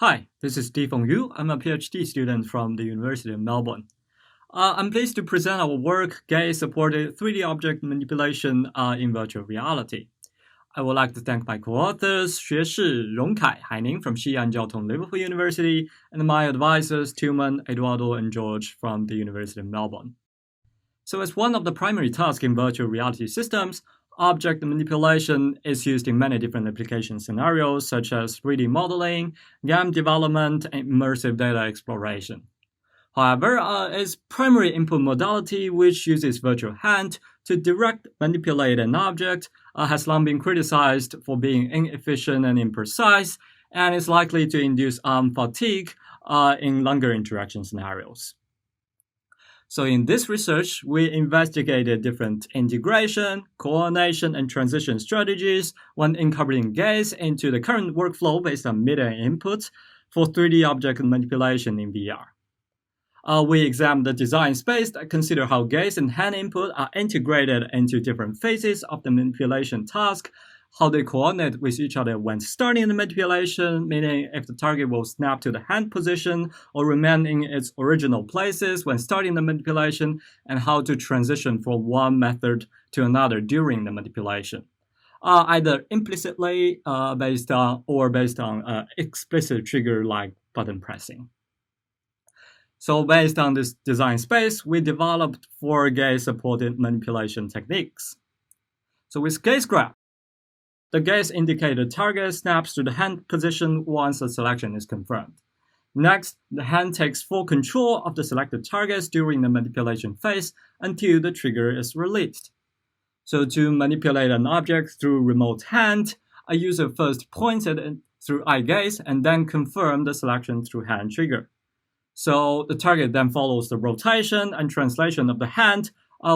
Hi, this is Difeng Yu. I'm a PhD student from the University of Melbourne. I'm pleased to present our work, Gaze-supported 3D object manipulation in virtual reality. I would like to thank my co-authors, Xueshi, Rongkai, Haining from Xi'an Jiaotong Liverpool University, and my advisors, Tillman, Eduardo, and George from the University of Melbourne. So as one of the primary tasks in virtual reality systems, object manipulation is used in many different application scenarios, such as 3D modeling, game development, and immersive data exploration. However, its primary input modality, which uses virtual hand to direct manipulate an object, has long been criticized for being inefficient and imprecise, and is likely to induce arm fatigue in longer interaction scenarios. So in this research, we investigated different integration, coordination, and transition strategies when incorporating gaze into the current workflow based on media input for 3D object manipulation in VR. We examined the design space that consider how gaze and hand input are integrated into different phases of the manipulation task, how they coordinate with each other when starting the manipulation, meaning if the target will snap to the hand position or remain in its original places when starting the manipulation, and how to transition from one method to another during the manipulation, either implicitly based on explicit trigger like button pressing. So based on this design space, we developed 4 gaze-supported manipulation techniques. So with gaze grab, the gaze indicated target snaps to the hand position once the selection is confirmed. Next, the hand takes full control of the selected targets during the manipulation phase until the trigger is released. So to manipulate an object through remote hand, a user first points it through eye gaze and then confirms the selection through hand trigger. So the target then follows the rotation and translation of the hand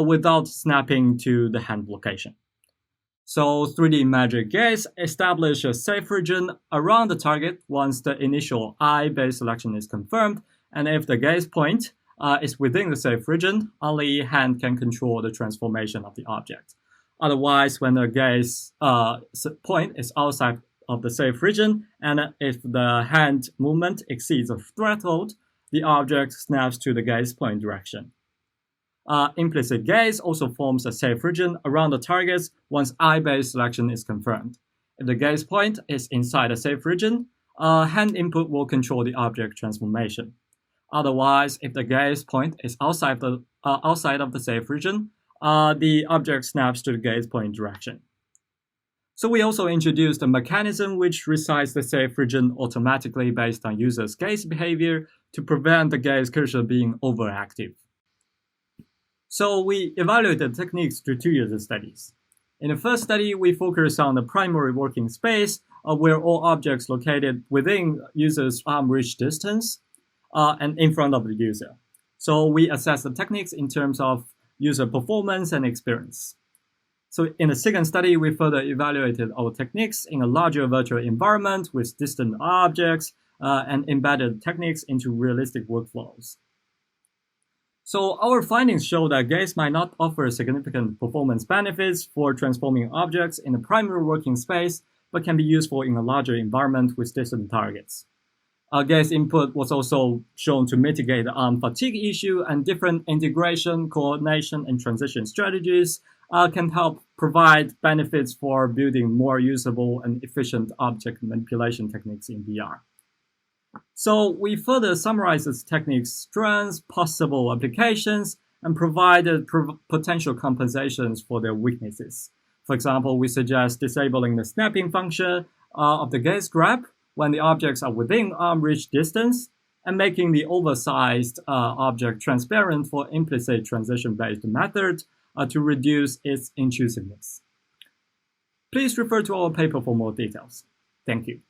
without snapping to the hand location. So 3D Magic Gaze establishes a safe region around the target once the initial eye-based selection is confirmed, and if the gaze point is within the safe region, only hand can control the transformation of the object. Otherwise, when the gaze point is outside of the safe region, and if the hand movement exceeds a threshold, the object snaps to the gaze point direction. Implicit gaze also forms a safe region around the targets once eye-based selection is confirmed. If the gaze point is inside a safe region, hand input will control the object transformation. Otherwise, if the gaze point is outside of the safe region, the object snaps to the gaze point direction. So we also introduced a mechanism which resets the safe region automatically based on user's gaze behavior to prevent the gaze cursor being overactive. So we evaluated techniques through 2 years of studies. In the first study, we focused on the primary working space where all objects located within user's arm reach distance and in front of the user. So we assessed the techniques in terms of user performance and experience. So in the second study, we further evaluated our techniques in a larger virtual environment with distant objects and embedded techniques into realistic workflows. So our findings show that gaze might not offer significant performance benefits for transforming objects in the primary working space, but can be useful in a larger environment with distant targets. Gaze input was also shown to mitigate the arm fatigue issue, and different integration, coordination, and transition strategies can help provide benefits for building more usable and efficient object manipulation techniques in VR. So we further summarized this technique's strengths, possible applications, and provided potential compensations for their weaknesses. For example, we suggest disabling the snapping function of the gaze grab when the objects are within arm reach distance, and making the oversized object transparent for implicit transition-based method to reduce its intrusiveness. Please refer to our paper for more details. Thank you.